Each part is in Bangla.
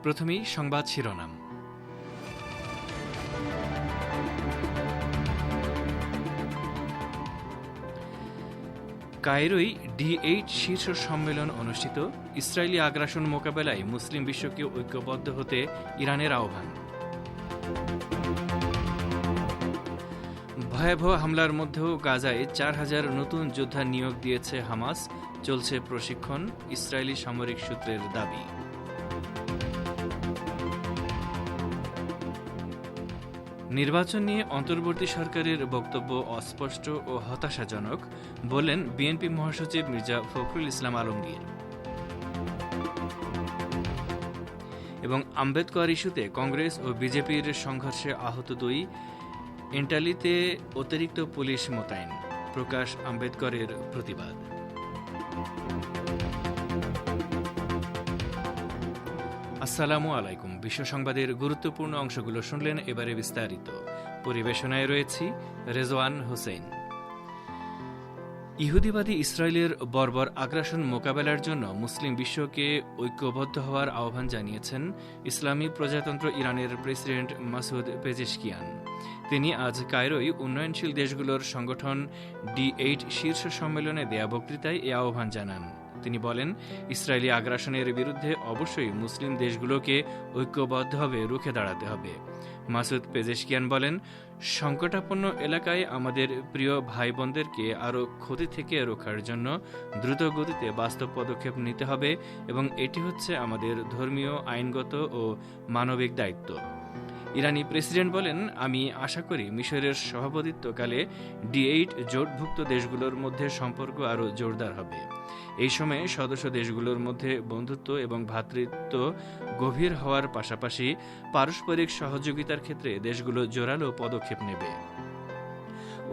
প্রথমেই সংবাদ শিরোনাম। কায়রোয় D8 শীর্ষ সম্মেলন অনুষ্ঠিত। ইসরায়েলি আগ্রাসন মোকাবেলায় মুসলিম বিশ্বকে ঐক্যবদ্ধ হতে ইরানের আহ্বান। ভয়াবহ হামলার মধ্যেও গাজায় 4,000 নতুন যোদ্ধা নিয়োগ দিয়েছে হামাস। চলছে প্রশিক্ষণ, ইসরায়েলি সামরিক সূত্রের দাবি। নির্বাচন নিয়ে অন্তর্বর্তী সরকারের বক্তব্য অস্পষ্ট ও হতাশাজনক, বললেন বিএনপি মহাসচিব মির্জা ফখরুল ইসলাম আলমগীর। এবং আম্বেদকর ইস্যুতে কংগ্রেস ও বিজেপির সংঘর্ষে আহত 2। এন্টালিতে অতিরিক্ত পুলিশ মোতায়েন, প্রকাশ আম্বেদকরের প্রতিবাদ। আসসালামু আলাইকুম। বিশ্ব সংবাদের গুরুত্বপূর্ণ অংশগুলো শুনলেন, এবারে বিস্তারিত। পরিবেশনায় রয়েছি রেজওয়ান হোসেন। ইহুদিবাদী ইসরায়েলের বর্বর আগ্রাসন মোকাবেলার জন্য মুসলিম বিশ্বকে ঐক্যবদ্ধ হওয়ার আহ্বান জানিয়েছেন ইসলামী প্রজাতন্ত্র ইরানের প্রেসিডেন্ট মাসুদ পেজেশকিয়ান। তিনি আজ কায়রোয় উন্নয়নশীল দেশগুলোর সংগঠন D8 শীর্ষ সম্মেলনে দেয়া বক্তৃতায় এ আহ্বান জানান। তিনি বলেন, ইসরায়েলি আগ্রাসনের বিরুদ্ধে অবশ্যই মুসলিম দেশগুলোকে ঐক্যবদ্ধভাবে রুখে দাঁড়াতে হবে। মাসুদ পেজেশকিয়ান বলেন, সংকটাপন্ন এলাকায় আমাদের প্রিয় ভাই বোনদেরকে আরও ক্ষতি থেকে রক্ষার জন্য দ্রুত গতিতে বাস্তব পদক্ষেপ নিতে হবে এবং এটি হচ্ছে আমাদের ধর্মীয়, আইনগত ও মানবিক দায়িত্ব। ইরানি প্রেসিডেন্ট বলেন, আমি আশা করি মিশরের সভাপতিত্বকালে D8 জোটভুক্ত দেশগুলোর মধ্যে সম্পর্ক আরও জোরদার হবে। এই সময়ে সদস্য দেশগুলোর মধ্যে বন্ধুত্ব এবং ভ্রাতৃত্ব গভীর হওয়ার পাশাপাশি পারস্পরিক সহযোগিতার ক্ষেত্রে দেশগুলো জোরালো পদক্ষেপ নেবে।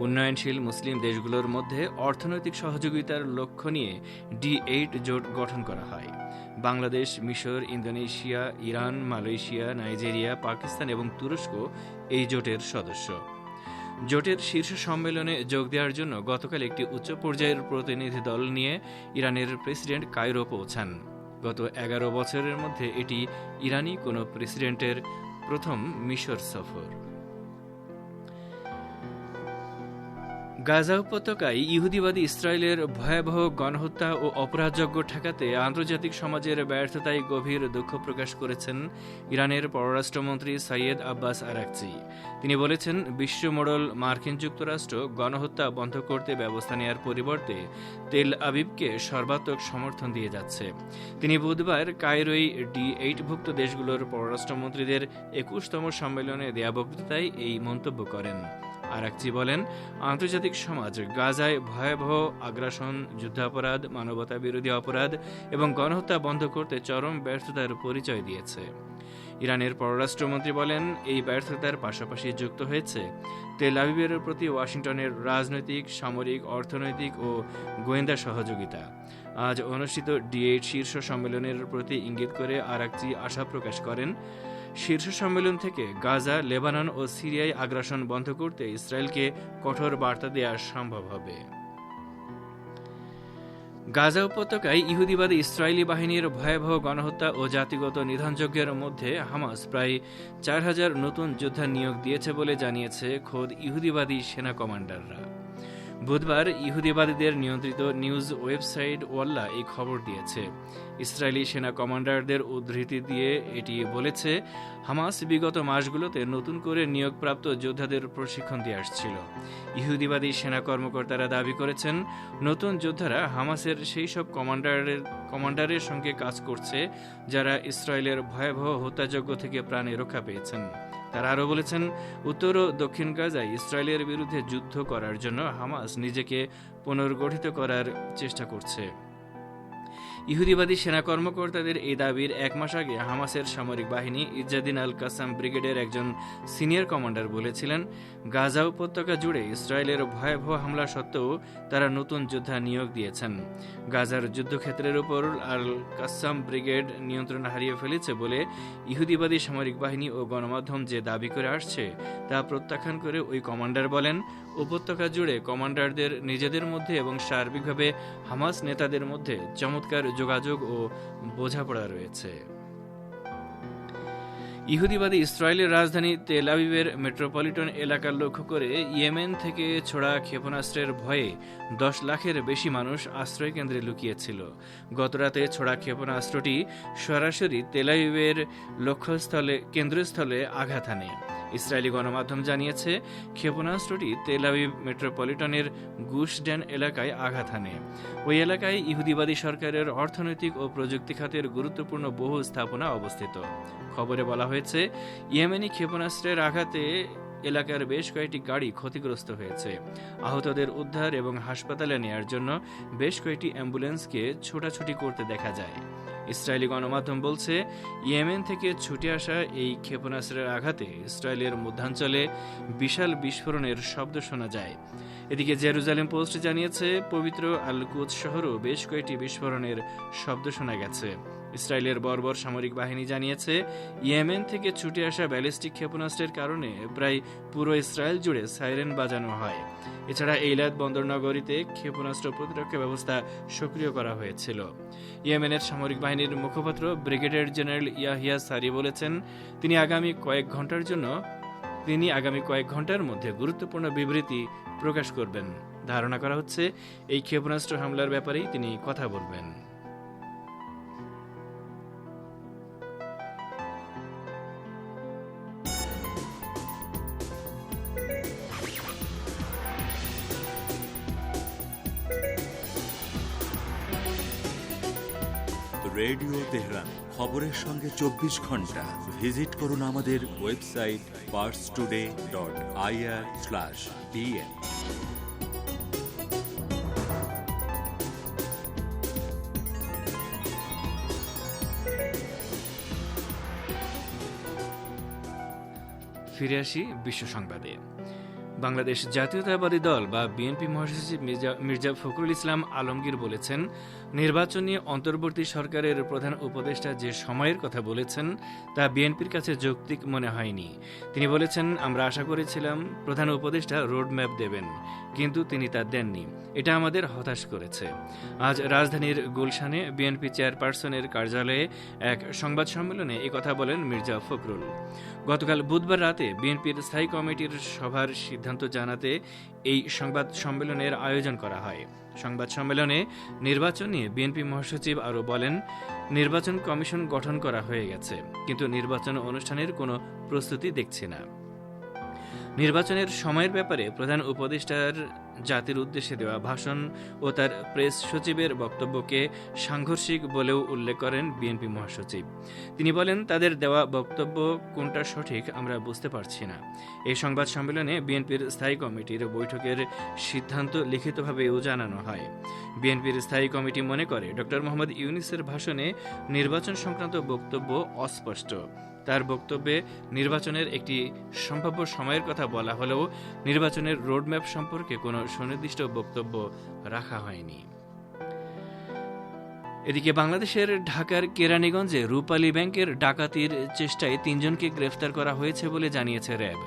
উন্নয়নশীল মুসলিম দেশগুলোর মধ্যে অর্থনৈতিক সহযোগিতার লক্ষ্য নিয়ে D8 জোট গঠন করা হয়। বাংলাদেশ, মিশর, Indonesia, Iran, Malaysia, Nigeria, Pakistan এবং তুরস্ক এই জোটের সদস্য। জোটের শীর্ষ সম্মেলনে যোগ দেওয়ার জন্য গতকাল একটি উচ্চ পর্যায়ের প্রতিনিধি দল নিয়ে ইরানের প্রেসিডেন্ট কায়রো পৌঁছান। গত 11 বছরের মধ্যে এটি ইরানি কোনো প্রেসিডেন্টের প্রথম মিশর সফর। গাজা উপত্যকায় ইহুদিবাদী ইসরায়েলের ভয়াবহ গণহত্যা ও অপরাধযজ্ঞ ঠেকাতে আন্তর্জাতিক সমাজের ব্যর্থতায় গভীর দুঃখ প্রকাশ করেছেন ইরানের পররাষ্ট্রমন্ত্রী সৈয়দ আব্বাস আরাকচি। তিনি বলেছেন, বিশ্ব মোড়ল মার্কিন যুক্তরাষ্ট্র গণহত্যা বন্ধ করতে ব্যবস্থা নেওয়ার পরিবর্তে তেল আবিবকে সর্বাত্মক সমর্থন দিয়ে যাচ্ছে। তিনি বুধবার কায়রোয় D8ভুক্ত দেশগুলোর পররাষ্ট্রমন্ত্রীদের 21তম সম্মেলনে দেয়া বক্তৃতায় এই মন্তব্য করেন। আরাকচি বলেন, আন্তর্জাতিক সমাজ গাজায় ভয়াবহ আগ্রাসন, যুদ্ধাপরাধ, মানবতা বিরোধী অপরাধ এবং গণহত্যা বন্ধ করতে চরম ব্যর্থতার পরিচয় দিয়েছে। ইরানের পররাষ্ট্রমন্ত্রী বলেন, এই ব্যর্থতার পাশাপাশি যুক্ত হয়েছে তেল আবিবের প্রতি ওয়াশিংটনের রাজনৈতিক, সামরিক, অর্থনৈতিক ও গোয়েন্দা সহযোগিতা। আজ অনুষ্ঠিত D8 শীর্ষ সম্মেলনের প্রতি ইঙ্গিত করে আরাকচি আশা প্রকাশ করেন, শীর্ষ সম্মেলন থেকে গাজা, লেবানন ও সিরিয়ায় আগ্রাসন বন্ধ করতে ইসরায়েলকে কঠোর বার্তা দেওয়া সম্ভব হবে। গাজা উপত্যকায় ইহুদিবাদী ইসরায়েলি বাহিনীর ভয়াবহ গণহত্যা ও জাতিগত নিধনযজ্ঞের মধ্যে হামাস প্রায় 4,000 নতুন যোদ্ধা নিয়োগ দিয়েছে বলে জানিয়েছে খোদ ইহুদিবাদী সেনা কমান্ডাররা। বুধবার ইহুদিবাদীদের নিয়ন্ত্রিত নিউজ ওয়েবসাইট ওয়াল্লা এই খবর দিয়েছে। ইসরায়েলি সেনা কমান্ডারদের উদ্ধৃতি দিয়ে এটি বলেছে, হামাস বিগত মাসগুলোতে নতুন করে নিয়োগপ্রাপ্ত যোদ্ধাদের প্রশিক্ষণ দিয়ে আসছিল। ইহুদিবাদী সেনা কর্মকর্তারা দাবি করেছেন, নতুন যোদ্ধারা হামাসের সেই সব কমান্ডারের সঙ্গে কাজ করছে যারা ইসরায়েলের ভয়াবহ হত্যাযজ্ঞ থেকে প্রাণে রক্ষা পেয়েছেন। তারা আরও বলেছেন, উত্তর ও দক্ষিণ গাজায় ইসরায়েলের বিরুদ্ধে যুদ্ধ করার জন্য হামাস নিজেকে পুনর্গঠিত করার চেষ্টা করছে। ইহুদিবাদী সেনা কর্মকর্তাদের এই দাবির 1 মাস আগে হামাসের সামরিক বাহিনী ইজ্জাদিন আল কাসাম ব্রিগেডের একজন সিনিয়র কমান্ডার বলেছিলেন, গাজা উপত্যকা জুড়ে ইসরায়েলের ভয়াবহ হামলা সত্ত্বেও তারা নতুন যোদ্ধা নিয়োগ দিয়েছেন। গাজার যুদ্ধক্ষেত্রের উপর আল কাসাম ব্রিগেড নিয়ন্ত্রণ হারিয়ে ফেলেছে বলে ইহুদিবাদী সামরিক বাহিনী ও গণমাধ্যম যে দাবি করে আসছে তা প্রত্যাখ্যান করে ওই কমান্ডার বলেন, উপত্যকা জুড়ে কমান্ডারদের নিজেদের মধ্যে এবং সার্বিকভাবে হামাস নেতাদের মধ্যে চমৎকার যোগাযোগ ও বোঝাপড়া রয়েছে। ইহুদিবাদী ইসরায়েলের রাজধানী তেল আবিবের মেট্রোপলিটন এলাকা লক্ষ্য করে ইয়েমেন থেকে ছোড়া ক্ষেপণাস্ত্রের ভয়ে 10 লাখের বেশি মানুষ আশ্রয়কেন্দ্রে লুকিয়েছিল। গতরাতে ছোড়া ক্ষেপণাস্ত্রটি সরাসরি তেল আবিবের কেন্দ্রস্থলে আঘাত হানে। ইসরায়েলি গণমাধ্যম জানিয়েছে, ক্ষেপণাস্ত্রটি তেল আবিব মেট্রোপলিটনের গুশডেন এলাকায় আঘাত হানে। ওই এলাকায় ইহুদিবাদী সরকারের অর্থনৈতিক ও প্রযুক্তি খাতের গুরুত্বপূর্ণ বহু স্থাপনা অবস্থিত। খবরে বলা হয়েছে, ইয়েমেনি ক্ষেপণাস্ত্রের আঘাতে এলাকার বেশ কয়েকটি গাড়ি ক্ষতিগ্রস্ত হয়েছে। আহতদের উদ্ধার এবং হাসপাতালে নেয়ার জন্য বেশ কয়েকটি অ্যাম্বুলেন্সকে ছোটাছুটি করতে দেখা যায়। ইসরায়েলি গণমাধ্যম বলছে, ইয়েমেন থেকে ছুটে আসা এই ক্ষেপণাস্ত্রের আঘাতে ইসরায়েলের মধ্যাঞ্চলে বিশাল বিস্ফোরণের শব্দ শোনা যায়। এদিকে জেরুজালেম পোস্ট জানিয়েছে, পবিত্র আল কুদস শহরেও বেশ কয়েকটি বিস্ফোরণের শব্দ শোনা গেছে। ইসরায়েলের বর্বর সামরিক বাহিনী জানিয়েছে, ইয়েমেন থেকে ছুটে আসা ব্যালিস্টিক ক্ষেপণাস্ত্রের কারণে প্রায় পুরো ইসরায়েল জুড়ে সাইরেন বাজানো হয়। এছাড়া এইলাত বন্দর নগরীতে ক্ষেপণাস্ত্র প্রতিরক্ষা ব্যবস্থা সক্রিয় করা হয়েছিল। ইয়েমেনের সামরিক বাহিনীর মুখপাত্র ব্রিগেডিয়ার জেনারেল ইয়াহিয়া সারি বলেছেন, তিনি আগামী কয়েক ঘন্টার মধ্যে গুরুত্বপূর্ণ বিবৃতি প্রকাশ করবেন। ধারণা করা হচ্ছে, এই ক্ষেপণাস্ত্র হামলার ব্যাপারেই তিনি কথা বলবেন। রেডিও তেহরান, খবরের সঙ্গে 24 ঘন্টা। ভিজিট করুন আমাদের ওয়েবসাইট parstoday.ir/pm। ফিরে আসি বিশ্ব সংবাদে। বাংলাদেশ জাতীয়তাবাদী দল বা বিএনপি মহাসচিব মির্জা ফখরুল ইসলাম আলমগীর বলেছেন, নির্বাচনী অন্তর্বর্তী সরকারের প্রধান উপদেষ্টা যে সময়ের কথা বলেছেন তা বিএনপির কাছে যৌক্তিক মনে হয়নি। তিনি বলেছেন, আমরা আশা করেছিলাম প্রধান উপদেষ্টা রোডম্যাপ দেবেন, কিন্তু তিনি তা দেননি। এটা আমাদের হতাশ করেছে। আজ রাজধানীর গুলশানে বিএনপি চেয়ারপারসনের কার্যালয়ে এক সংবাদ সম্মেলনে একথা বলেন মির্জা ফখরুল। গতকাল বুধবার রাতে বিএনপির স্থায়ী কমিটির সভার সিদ্ধান্ত জানাতে এই সংবাদ সম্মেলনের আয়োজন করা হয়। সংবাদ সম্মেলনে নির্বাচন নিয়ে বিএনপি মহাসচিব আরও বলেন, নির্বাচন কমিশন গঠন করা হয়ে গেছে, কিন্তু নির্বাচন অনুষ্ঠানের কোনো প্রস্তুতি দেখছি না। নির্বাচনের সময়ের ব্যাপারে প্রধান উপদেষ্টার জাতির উদ্দেশ্যে দেওয়া ভাষণ ও তার প্রেস সচিবের বক্তব্যকে সাংঘর্ষিক বলেও উল্লেখ করেন বিএনপি মহাসচিব। তিনি বলেন, তাদের দেওয়া বক্তব্য কোনটা সঠিক আমরা বুঝতে পারছি না। এই সংবাদ সম্মেলনে বিএনপির স্থায়ী কমিটির বৈঠকের সিদ্ধান্ত লিখিতভাবেও জানানো হয়। বিএনপির স্থায়ী কমিটি মনে করে, ড. মোহাম্মদ ইউনূসের ভাষণে নির্বাচন সংক্রান্ত বক্তব্য অস্পষ্ট। তার বক্তব্যে নির্বাচনের একটি সম্ভাব্য সময়ের কথা বলা হলেও নির্বাচনের রোডম্যাপ সম্পর্কে কোনো সুনির্দিষ্ট বক্তব্য রাখা হয়নি। এদিকে বাংলাদেশের ঢাকার কেরানীগঞ্জে রূপালী ব্যাংকের ডাকাতির চেষ্টায় 3 জনকে গ্রেফতার করা হয়েছে বলে জানিয়েছে র্যাব।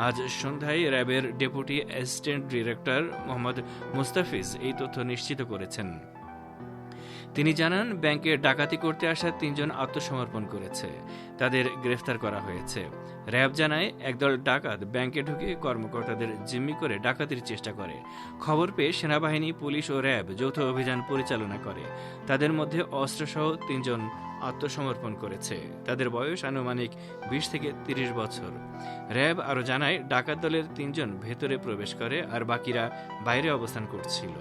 আজ সন্ধ্যায় র্যাবের deputy assistant director Mohammad Mustafiz এই তথ্য নিশ্চিত করেছেন। তিনি জানান, ব্যাংকে ডাকাতি করতে আসা 3 জন আত্মসমর্পণ করেছে। তাদের গ্রেফতার করা হয়েছে। র্যাব জানায়, একদল ডাকাত ব্যাংকে ঢুকে কর্মকর্তাদের জিম্মি করে ডাকাতির চেষ্টা করে। খবর পেয়ে সেনাবাহিনী, পুলিশ ও র্যাব যৌথ অভিযান পরিচালনা করে। তাদের মধ্যে অস্ত্রসহ 3 জন আত্মসমর্পণ করেছে। তাদের বয়স আনুমানিক 20 থেকে 30 বছর। র্যাব আরও জানায়, ডাকাত দলের 3 জন ভেতরে প্রবেশ করে আর বাকিরা বাইরে অবস্থান করছিল।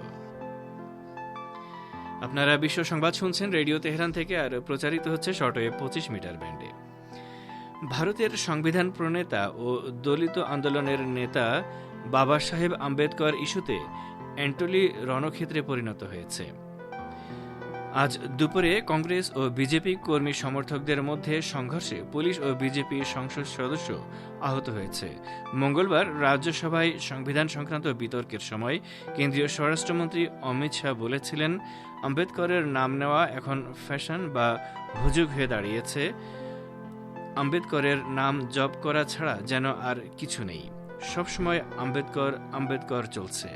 আপনারা বিশ্ব সংবাদ শুনছেন রেডিও তেহরান থেকে, আর প্রচারিত হচ্ছে শর্টওয়েভ 25 মিটার ব্যান্ডে। ভারতের সংবিধান প্রণেতা ও দলিত আন্দোলনের নেতা বাবা সাহেব আম্বেদকর ইস্যুতে অ্যান্টলি রণক্ষেত্রে পরিণত হয়েছে। আজ দুপুরে কংগ্রেস ও বিজেপি কর্মী সমর্থকদের মধ্যে সংঘর্ষে পুলিশ ও বিজেপি সংসদ সদস্য আহত হয়েছে। মঙ্গলবার রাজ্যসভায় সংবিধান সংক্রান্ত বিতর্কের সময় কেন্দ্রীয় স্বরাষ্ট্রমন্ত্রী অমিত শাহ বলেছিলেন, আম্বেদকরের নাম নেওয়া এখন ফ্যাশন বা হুজুগ হয়ে দাঁড়িয়েছে। আম্বেদকরের নাম জপ করা ছাড়া যেন আর কিছু নেই। সবসময় আম্বেদকর আম্বেদকর চলছে।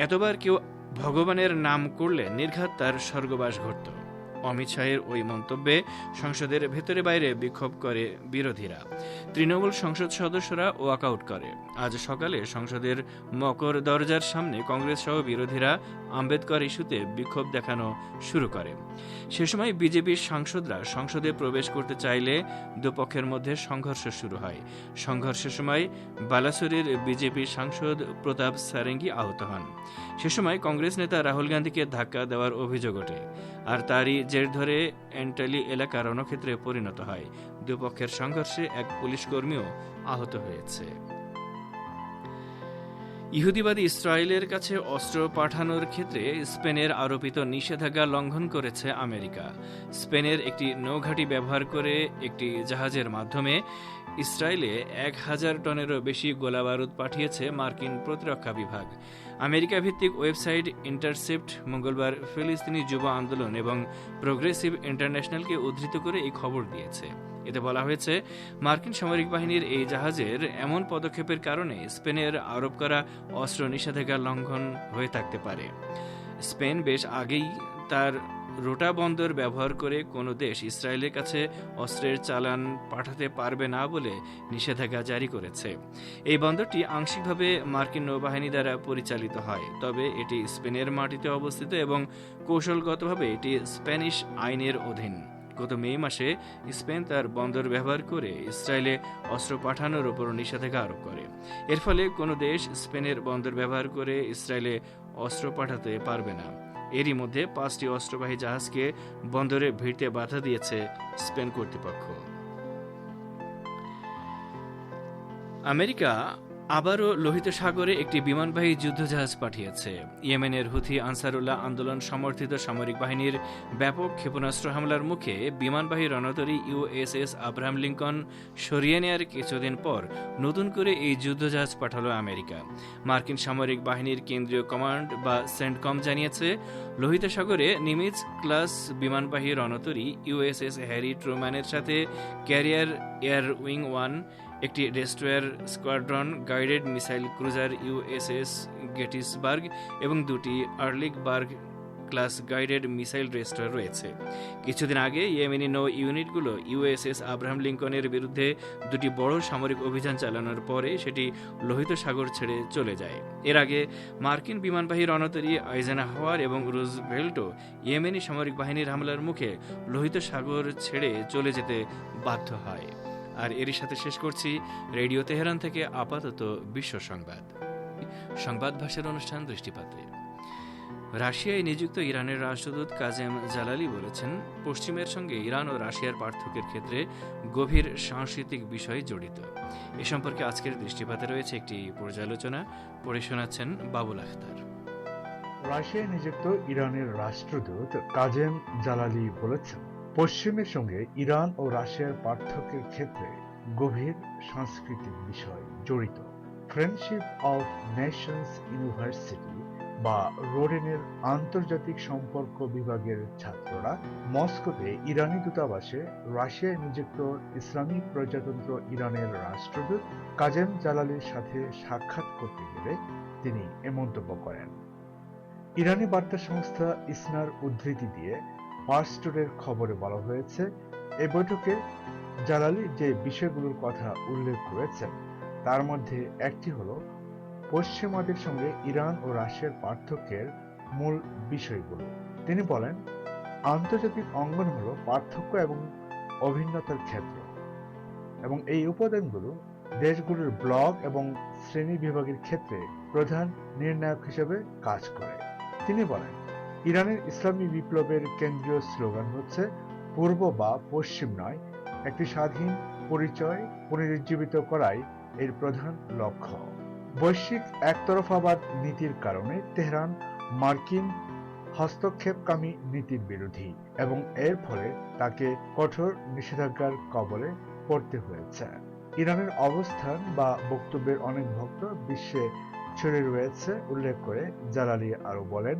এতবার কেউ ভগবানের নাম করলে নির্ঘাত তার স্বর্গবাস ঘটত। অমিত শাহের ওই মন্তব্যে সংসদের ভেতরে বাইরে বিক্ষোভ করে বিরোধীরা। তৃণমূল সংসদ সদস্যরা ওয়াকআউট করে। আজ সকালে সংসদের মকর দরজার সামনে কংগ্রেস সহ বিরোধীরা আম্বেদকর ইস্যুতে বিক্ষোভ দেখানো শুরু করে। সে সময় বিজেপির সাংসদরা সংসদে প্রবেশ করতে চাইলে দুপক্ষের মধ্যে সংঘর্ষ শুরু হয়। সংঘর্ষের সময় বালাসোরের বিজেপি সাংসদ প্রতাপ সারেঙ্গি আহত হন। সে সময় কংগ্রেস নেতা রাহুল গান্ধীকে ধাক্কা দেওয়ার অভিযোগ ওঠে, আর তারই জের ধরে এন্টালি এলাকা রণক্ষেত্রে পরিণত হয়। দুপক্ষের সংঘর্ষে এক পুলিশ কর্মীও আহত হয়েছে। ইহুদিবাদী ইসরায়েলের কাছে অস্ত্র পাঠানোর ক্ষেত্রে স্পেনের আরোপিত নিষেধাজ্ঞা লঙ্ঘন করেছে আমেরিকা। স্পেনের একটি নৌঘাঁটি ব্যবহার করে একটি জাহাজের মাধ্যমে ইসরায়েলে 1000 টনেরও বেশি গোলাবারুদ পাঠিয়েছে মার্কিন প্রতিরক্ষা বিভাগ। আমেরিকা ভিত্তিক ওয়েবসাইট ইন্টারসেপ্ট মঙ্গলবার ফিলিস্তিনি যুব আন্দোলন এবং প্রোগ্রেসিভ ইন্টারন্যাশনালকে উদ্ধৃত করে এই খবর দিয়েছে। এতে বলা হয়েছে, মার্কিন সামরিক বাহিনীর এই জাহাজের এমন পদক্ষেপের কারণে স্পেনের আরোপ করা অস্ত্র নিষেধাজ্ঞা লঙ্ঘন হয়ে থাকতে পারে। স্পেন বেশ আগেই তার রোটা বন্দর ব্যবহার করে কোনো দেশ ইসরায়েলের কাছে অস্ত্রের চালান পাঠাতে পারবে না বলে নিষেধাজ্ঞা জারি করেছে। এই বন্দরটি আংশিকভাবে মার্কিন নৌবাহিনী দ্বারা পরিচালিত হয়, তবে এটি স্পেনের মাটিতে অবস্থিত এবং কৌশলগতভাবে এটি স্প্যানিশ আইনের অধীন। গত মে মাসে স্পেন তার বন্দর ব্যবহার করে ইসরায়েলে অস্ত্র পাঠানোর উপর নিষেধাজ্ঞা আরোপ করে। এর ফলে কোনো দেশ স্পেনের বন্দর ব্যবহার করে ইসরায়েলে অস্ত্র পাঠাতে পারবে না। এরই মধ্যে 5টি অস্ত্রবাহী জাহাজকে বন্দরে ভিড়তে বাধা দিয়েছে স্পেন কর্তৃপক্ষ। আমেরিকা আবারও লোহিত সাগরে একটি বিমানবাহী যুদ্ধজাহাজ পাঠিয়েছে। ইয়েমেনের হুথি আনসারুল্লাহ আন্দোলন সমর্থিত সামরিক বাহিনীর ব্যাপক ক্ষেপণাস্ত্র হামলার মুখে বিমানবাহী রণতরী ইউএসএস আব্রাহাম লিঙ্কন সরিয়ে নেয়ার কিছুদিন পর নতুন করে এই যুদ্ধজাহাজ পাঠালো আমেরিকা। মার্কিন সামরিক বাহিনীর কেন্দ্রীয় কমান্ড বা সেন্টকম জানিয়েছে, লোহিত সাগরে নিমিটজ ক্লাস বিমানবাহী রণতরী ইউএসএস হ্যারি ট্রুম্যানের সাথে ক্যারিয়ার এয়ার উইং 1, একটি destroyer squadron guided missile cruiser USS Gettysburg এবং 2টি আর্লিকবার্গ ক্লাস গাইডেড মিসাইল ডেস্ট্রয়ার রয়েছে। কিছুদিন আগে ইয়েমেনি নৌ ইউনিটগুলো ইউএসএস আব্রাহাম লিঙ্কনের বিরুদ্ধে 2টি বড় সামরিক অভিযান চালানোর পরে সেটি লোহিত সাগর ছেড়ে চলে যায়। এর আগে মার্কিন বিমানবাহী রণতরী আইজেনহাওয়ার এবং রুজভেল্টও ইয়েমেনি সামরিক বাহিনীর হামলার মুখে লোহিত সাগর ছেড়ে চলে যেতে বাধ্য হয়। আর এরই সাথে শেষ করছি রেডিও তেহরান থেকে আপাতত বিশ্ব সংবাদ। সংবাদ ভাষার অনুষ্ঠান দৃষ্টিপাতে। রাশিয়ায় নিযুক্ত ইরানের রাষ্ট্রদূত কাজেম জালালি বলেছেন, পশ্চিমের সঙ্গে ইরান ও রাশিয়ার পার্থক্যের ক্ষেত্রে গভীর সাংস্কৃতিক বিষয় জড়িত। এ সম্পর্কে আজকের দৃষ্টিপাতে রয়েছে একটি পর্যালোচনা, পড়ে শোনাচ্ছেন বাবুল আখতার। রাশিয়ায় নিযুক্ত ইরানের রাষ্ট্রদূত কাজেম জালালি বলেছেন, পশ্চিমের সঙ্গে ইরান ও রাশিয়ার পার্থক্যের ক্ষেত্রে গভীর সাংস্কৃতিক বিষয় জড়িত। ফ্রেন্ডশিপ অফ নেশনস ইউনিভার্সিটি বা রোডেনের আন্তর্জাতিক সম্পর্ক বিভাগের ছাত্ররা মস্কোতে ইরানি দূতাবাসে রাশিয়ায় নিযুক্ত ইসলামী প্রজাতন্ত্র ইরানের রাষ্ট্রদূত কাজেম জালালির সাথে সাক্ষাৎ করতে গেলে তিনি এ মন্তব্য করেন। ইরানি বার্তা সংস্থা ইসনার উদ্ধৃতি দিয়ে পার্স টুডের খবরে বলা হয়েছে, এই বৈঠকে জালালি যে বিষয়গুলোর কথা উল্লেখ করেছেন তার মধ্যে একটি হল পশ্চিমাদের সঙ্গে ইরান ও রাশিয়ার পার্থক্যের মূল বিষয়গুলো। তিনি বলেন, আন্তর্জাতিক অঙ্গন হল পার্থক্য এবং অভিন্নতার ক্ষেত্র এবং এই উপাদানগুলো দেশগুলোর ব্লক এবং শ্রেণী বিভাগের ক্ষেত্রে প্রধান নির্ণায়ক হিসেবে কাজ করে। তিনি বলেন, ইরানের ইসলামী বিপ্লবের কেন্দ্রীয় স্লোগান হচ্ছে পূর্ব বা পশ্চিম নয়, একটি স্বাধীন পরিচয় পুনরুজ্জীবিত করাই এর প্রধান লক্ষ্য। বৈশ্বিক একতরফাবাদ নীতির কারণে তেহরান মার্কিন হস্তক্ষেপকামী নীতির বিরোধী এবং এর ফলে তাকে কঠোর নিষেধাজ্ঞার কবলে পড়তে হয়েছে। ইরানের অবস্থান বা বক্তব্যের অনেক ভক্ত বিশ্বে ছড়িয়ে রয়েছে উল্লেখ করে জালালি আরো বলেন,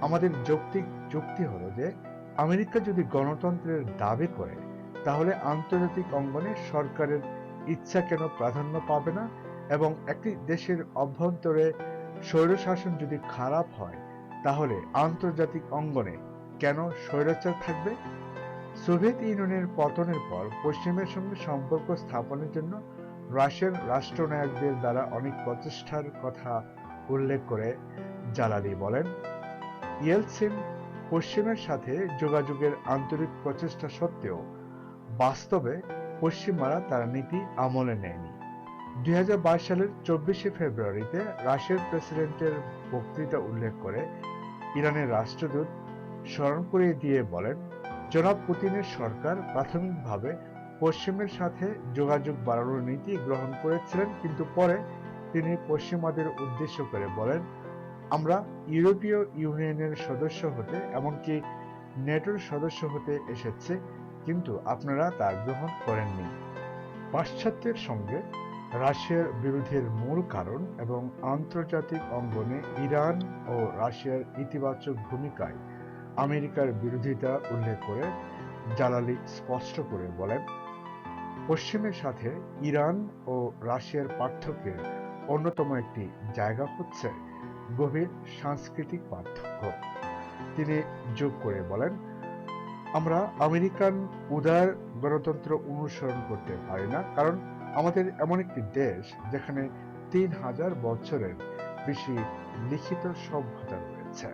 আমাদের যৌক্তিক যুক্তি হলো যে আমেরিকা যদি গণতন্ত্রের দাবি করে তাহলে আন্তর্জাতিক অঙ্গনে সরকারের ইচ্ছা কেন প্রাধান্য পাবে না, এবং একটি দেশের অভ্যন্তরে স্বৈরশাসন যদি খারাপ হয় তাহলে আন্তর্জাতিক অঙ্গনে কেন স্বৈরাচার থাকবে? সোভিয়েত ইউনিয়নের পতনের পর পশ্চিমের সঙ্গে সম্পর্ক স্থাপনের জন্য রাশিয়ার রাষ্ট্রনায়কদের দ্বারা অনেক প্রচেষ্টার কথা উল্লেখ করে জালালি বলেন, ইয়েলসিন পশ্চিমের সাথে যোগাযোগের আন্তরিক প্রচেষ্টা সত্ত্বেও বাস্তবে পশ্চিমারা তার নীতি আমলে নেয়নি। 2022 সালের 24শে ফেব্রুয়ারিতে রাশিয়ার প্রেসিডেন্টের বক্তৃতা উল্লেখ করে ইরানের রাষ্ট্রদূত স্মরণ করিয়ে দিয়ে বলেন, জনাব পুতিনের সরকার প্রাথমিকভাবে পশ্চিমের সাথে যোগাযোগ বাড়ানোর নীতি গ্রহণ করেছিলেন, কিন্তু পরে তিনি পশ্চিমাদের উদ্দেশ্য করে বলেন, আমরা ইউরোপীয় ইউনিয়নের সদস্য হতে, এমনকি নেটোর সদস্য হতে এসেছে, কিন্তু আপনারা তা গ্রহণ করেননি। পাশ্চাত্যের সঙ্গে রাশিয়ার বিরোধের মূল কারণ এবং আন্তর্জাতিক অঙ্গনে ইরান ও রাশিয়ার ইতিবাচক ভূমিকায় আমেরিকার বিরোধিতা উল্লেখ করে জালালি স্পষ্ট করে বলেন, পশ্চিমের সাথে ইরান ও রাশিয়ার পার্থক্যের অন্যতম একটি জায়গা হচ্ছে গভীর সাংস্কৃতিক পার্থক্য। তিনি যোগ করে বলেন, আমরা আমেরিকান উদার গণতন্ত্র অনুসরণ করতে পারি না, কারণ আমাদের এমন একটি দেশ যেখানে 3000 বছরের বেশি লিখিত সভ্যতা রয়েছে।